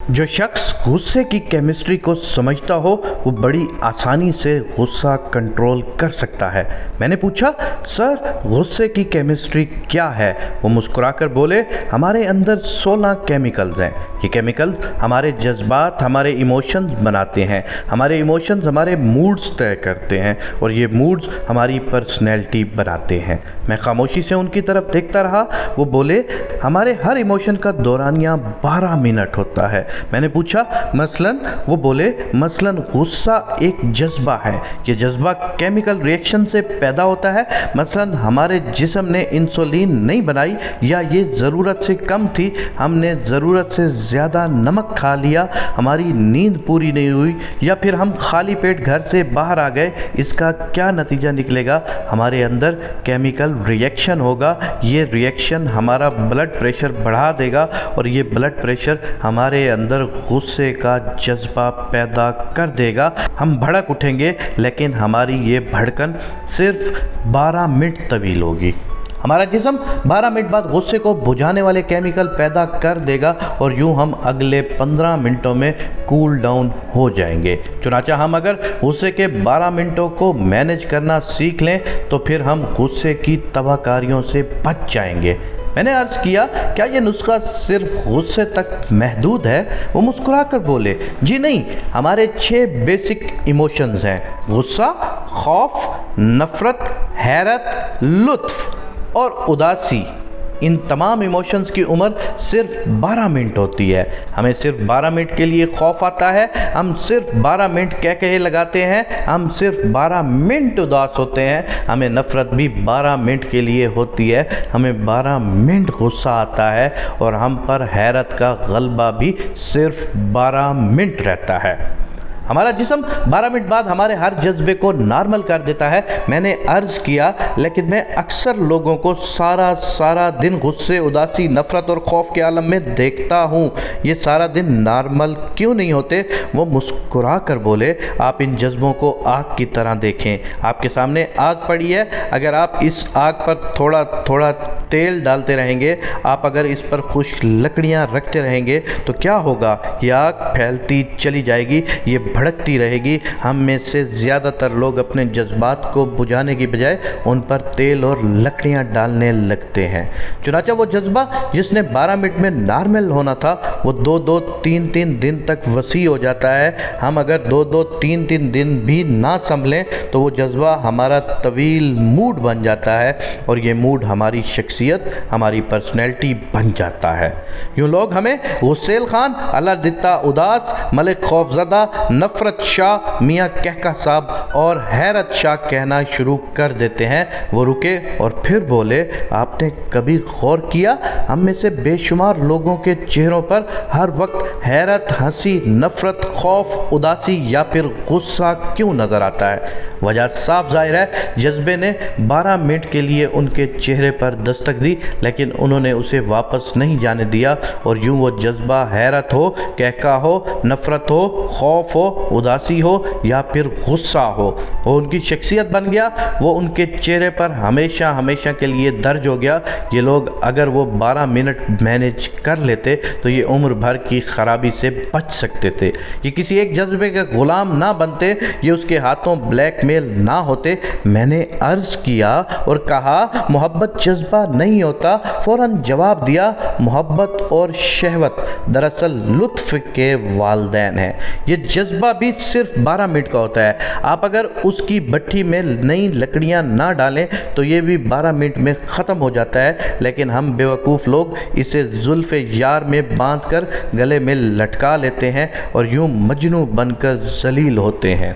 جو شخص غصے کی کیمسٹری کو سمجھتا ہو وہ بڑی آسانی سے غصہ کنٹرول کر سکتا ہے۔ میں نے پوچھا، سر غصے کی کیمسٹری کیا ہے؟ وہ مسکرا کر بولے، ہمارے اندر 16 کیمیکلز ہیں۔ یہ کیمیکلز ہمارے جذبات، ہمارے ایموشنز بناتے ہیں۔ ہمارے ایموشنز ہمارے موڈز طے کرتے ہیں اور یہ موڈز ہماری پرسنالٹی بناتے ہیں۔ میں خاموشی سے ان کی طرف دیکھتا رہا۔ وہ بولے، ہمارے ہر ایموشن کا دورانیہ 12 منٹ ہوتا ہے۔ میں نے پوچھا، مثلاً؟ وہ بولے، مثلاً غصہ ایک جذبہ ہے۔ یہ جذبہ کیمیکل ریئیکشن سے پیدا ہوتا ہے۔ مثلاً ہمارے جسم نے انسولین نہیں بنائی، یا یہ ضرورت سے کم تھی، ہم نے ضرورت سے زیادہ نمک کھا لیا، ہماری نیند پوری نہیں ہوئی، یا پھر ہم خالی پیٹ گھر سے باہر آ گئے۔ اس کا کیا نتیجہ نکلے گا؟ ہمارے اندر کیمیکل ریئیکشن ہوگا۔ یہ ریئیکشن ہمارا بلڈ پریشر بڑھا دے گا اور یہ بلڈ پریشر ہمارے اندر غصے کا جذبہ پیدا کر دے گا۔ ہم بھڑک اٹھیں گے، لیکن ہماری یہ بھڑکن صرف 12 منٹ طویل ہوگی۔ ہمارا جسم 12 منٹ بعد غصے کو بجھانے والے کیمیکل پیدا کر دے گا اور یوں ہم اگلے 15 منٹوں میں کول ڈاؤن ہو جائیں گے۔ چنانچہ ہم اگر غصے کے 12 منٹوں کو مینیج کرنا سیکھ لیں تو پھر ہم غصے کی تباہ کاریوں سے بچ جائیں گے۔ میں نے عرض کیا، کیا یہ نسخہ صرف غصے تک محدود ہے؟ وہ مسکرا کر بولے، جی نہیں، ہمارے 6 بیسک ایموشنز ہیں: غصہ، خوف، نفرت، حیرت، لطف اور اداسی۔ ان تمام ایموشنز کی عمر صرف 12 منٹ ہوتی ہے۔ ہمیں صرف 12 منٹ کے لیے خوف آتا ہے، ہم صرف 12 منٹ کہے لگاتے ہیں، ہم صرف 12 منٹ اداس ہوتے ہیں۔ ہمیں نفرت بھی 12 منٹ کے لیے ہوتی ہے، ہمیں 12 منٹ غصہ آتا ہے، اور ہم پر حیرت کا غلبہ بھی صرف 12 منٹ رہتا ہے۔ ہمارا جسم 12 منٹ بعد ہمارے ہر جذبے کو نارمل کر دیتا ہے۔ میں نے عرض کیا، لیکن میں اکثر لوگوں کو سارا دن غصے، اداسی، نفرت اور خوف کے عالم میں دیکھتا ہوں۔ یہ سارا دن نارمل کیوں نہیں ہوتے؟ وہ مسکرا کر بولے، آپ ان جذبوں کو آگ کی طرح دیکھیں۔ آپ کے سامنے آگ پڑی ہے، اگر آپ اس آگ پر تھوڑا تھوڑا تیل ڈالتے رہیں گے، آپ اگر اس پر خشک لکڑیاں رکھتے رہیں گے تو کیا ہوگا؟ یہ آگ پھیلتی چلی جائے گی، یہ بھڑکتی رہے گی۔ ہم میں سے زیادہ تر لوگ اپنے جذبات کو بجھانے کی بجائے ان پر تیل اور لکڑیاں ڈالنے لگتے ہیں۔ چنانچہ وہ جذبہ جس نے 12 منٹ میں نارمل ہونا تھا، وہ 2-2، 3-3 دن تک وسیع ہو جاتا ہے۔ ہم اگر 2-2، 3-3 دن بھی نہ سنبھلیں تو وہ جذبہ ہمارا طویل موڈ بن جاتا ہے، اور یہ موڈ ہماری شخصیت، ہماری پرسنالٹی بن جاتا ہے۔ یوں لوگ ہمیں غسیل خان، الردتا اداس، ملک خوف زدہ، نفرت شاہ، میاں کہکہ صاحب اور حیرت شاہ کہنا شروع کر دیتے ہیں۔ وہ رکے اور پھر بولے، آپ نے کبھی غور کیا ہم میں سے بے شمار لوگوں کے چہروں پر ہر وقت حیرت، ہنسی، نفرت، خوف، اداسی یا پھر غصہ کیوں نظر آتا ہے؟ وجہ صاف ظاہر ہے، جذبے نے 12 منٹ کے لیے ان کے چہرے پر دستک دی، لیکن انہوں نے اسے واپس نہیں جانے دیا، اور یوں وہ جذبہ حیرت ہو، کہکہ ہو، نفرت ہو، خوف ہو، اداسی ہو یا پھر غصہ ہو، وہ ان کی شخصیت بن گیا۔ وہ ان کے چہرے پر ہمیشہ کے لیے درج ہو گیا۔ یہ لوگ اگر وہ 12 منٹ مینیج کر لیتے تو یہ عمر بھر کی خرابی سے بچ سکتے تھے۔ یہ کسی ایک جذبے کے غلام نہ بنتے، یہ اس کے ہاتھوں بلیک میل نہ ہوتے۔ میں نے عرض کیا اور کہا، محبت جذبہ نہیں ہوتا۔ فوراً جواب دیا، محبت اور شہوت دراصل لطف کے والدین ہیں۔ یہ جذبہ بھی صرف 12 منٹ کا ہوتا ہے۔ آپ اگر اس کی بھٹی میں نئی لکڑیاں نہ ڈالیں تو یہ بھی 12 منٹ میں ختم ہو جاتا ہے، لیکن ہم بیوقوف لوگ اسے زلف یار میں باندھ کر گلے میں لٹکا لیتے ہیں اور یوں مجنوں بن کر ذلیل ہوتے ہیں۔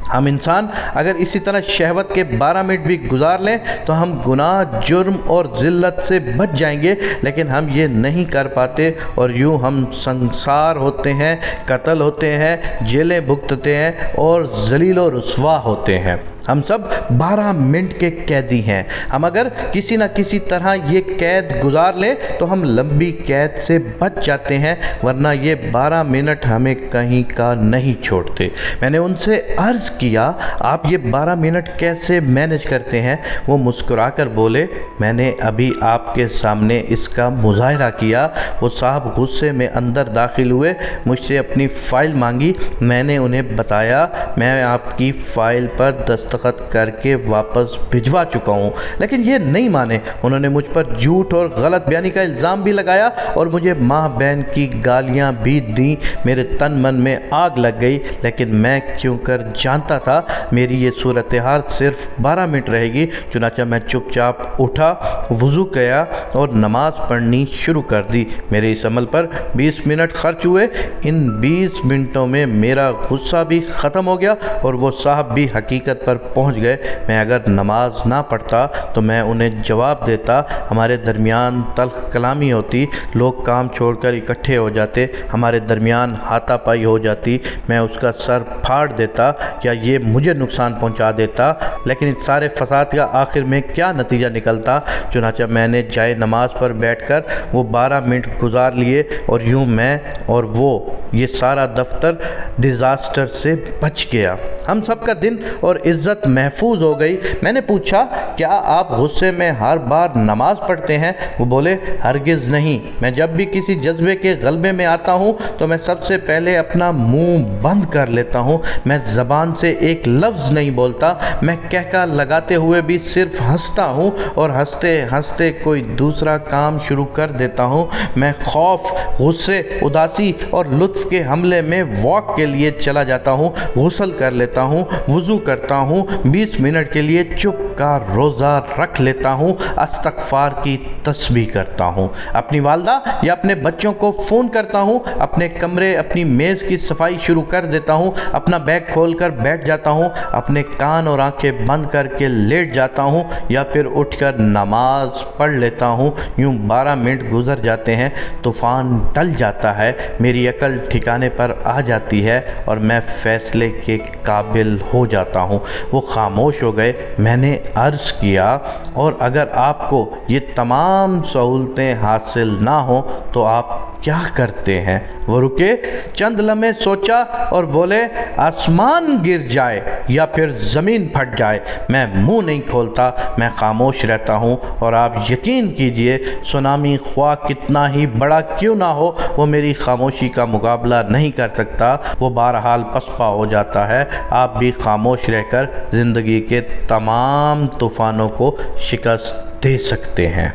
ہم انسان اگر اسی طرح شہوت کے 12 منٹ بھی گزار لیں تو ہم گناہ، جرم اور ذلت سے بچ جائیں گے، لیکن ہم یہ نہیں کر پاتے، اور یوں ہم سنسار ہوتے ہیں، قتل ہوتے ہیں، جیلیں بھگتتے ہیں اور ذلیل و رسوا ہوتے ہیں۔ ہم سب 12 منٹ کے قیدی ہیں۔ ہم اگر کسی نہ کسی طرح یہ قید گزار لیں تو ہم لمبی قید سے بچ جاتے ہیں، ورنہ یہ 12 منٹ ہمیں کہیں کا نہیں چھوڑتے۔ میں نے ان سے عرض کیا، آپ یہ 12 منٹ کیسے مینج کرتے ہیں؟ وہ مسکرا کر بولے، میں نے ابھی آپ کے سامنے اس کا مظاہرہ کیا۔ وہ صاحب غصے میں اندر داخل ہوئے، مجھ سے اپنی فائل مانگی۔ میں نے انہیں بتایا میں آپ کی فائل پر دستخط کر کے واپس بھجوا چکا ہوں، لیکن یہ نہیں مانے۔ انہوں نے مجھ پر جھوٹ اور غلط بیانی کا الزام بھی لگایا اور مجھے ماں بہن کی گالیاں بھی دیں۔ میرے تن من میں آگ لگ گئی، لیکن میں کیوں کر جانتا تھا میری یہ صورتحال صرف 12 منٹ رہے گی، چنانچہ میں چپ چاپ اٹھا، وضو کیا اور نماز پڑھنی شروع کر دی۔ میرے اس عمل پر 20 منٹ خرچ ہوئے۔ ان 20 منٹوں میں میرا غصہ بھی ختم ہو گیا اور وہ صاحب بھی حقیقت پر پہنچ گئے۔ میں اگر نماز نہ پڑھتا تو میں انہیں جواب دیتا، ہمارے درمیان تلخ کلامی ہوتی، لوگ کام چھوڑ کر اکٹھے ہو جاتے، ہمارے درمیان ہاتھا پائی ہو جاتی، میں اس کا سر پھاڑ دیتا یا یہ مجھے نقصان پہنچا دیتا، لیکن اس سارے فساد کا آخر میں کیا نتیجہ نکلتا؟ چنانچہ میں نے جائے نماز پر بیٹھ کر وہ 12 منٹ گزار لیے اور یوں میں اور وہ یہ سارا دفتر ڈیزاسٹر سے بچ گیا۔ ہم سب کا دن اور عزت محفوظ ہو گئی۔ میں نے پوچھا، کیا آپ غصے میں ہر بار نماز پڑھتے ہیں؟ وہ بولے، ہرگز نہیں۔ میں جب بھی کسی جذبے کے غلبے میں آتا ہوں تو میں سب سے پہلے اپنا منہ بند کر لیتا ہوں۔ میں زبان سے ایک لفظ نہیں بولتا، میں کہکا لگاتے ہوئے بھی صرف ہنستا ہوں اور ہنستے ہنستے کوئی دوسرا کام شروع کر دیتا ہوں۔ میں خوف، غصے، اداسی اور لطف کے حملے میں واک کے لیے چلا جاتا ہوں، غسل کر لیتا ہوں، وضو کرتا ہوں، 20 منٹ کے لیے چپ کا روزہ رکھ لیتا ہوں، استغفار کی تسبیح کرتا ہوں، اپنی والدہ یا اپنے بچوں کو فون کرتا ہوں، اپنے کمرے، اپنی میز کی صفائی شروع کر دیتا ہوں، اپنا بیگ کھول کر بیٹھ جاتا ہوں، اپنے کان اور آنکھیں بند کر کے لیٹ جاتا ہوں یا پھر اٹھ کر نماز پڑھ لیتا ہوں۔ یوں 12 منٹ گزر جاتے ہیں، طوفان ٹل جاتا ہے، میری عقل ٹھکانے پر آ جاتی ہے اور میں فیصلے کے قابل ہو جاتا ہوں۔ وہ خاموش ہو گئے۔ میں نے عرض کیا، اور اگر آپ کو یہ تمام سہولتیں حاصل نہ ہوں تو آپ کیا کرتے ہیں؟ وہ رکے، چند لمحے سوچا اور بولے، آسمان گر جائے یا پھر زمین پھٹ جائے، میں منہ نہیں کھولتا، میں خاموش رہتا ہوں۔ اور آپ یقین کیجئے، سونامی خواہ کتنا ہی بڑا کیوں نہ ہو، وہ میری خاموشی کا مقابلہ نہیں کر سکتا، وہ بہرحال پسپا ہو جاتا ہے۔ آپ بھی خاموش رہ کر زندگی کے تمام طوفانوں کو شکست دے سکتے ہیں۔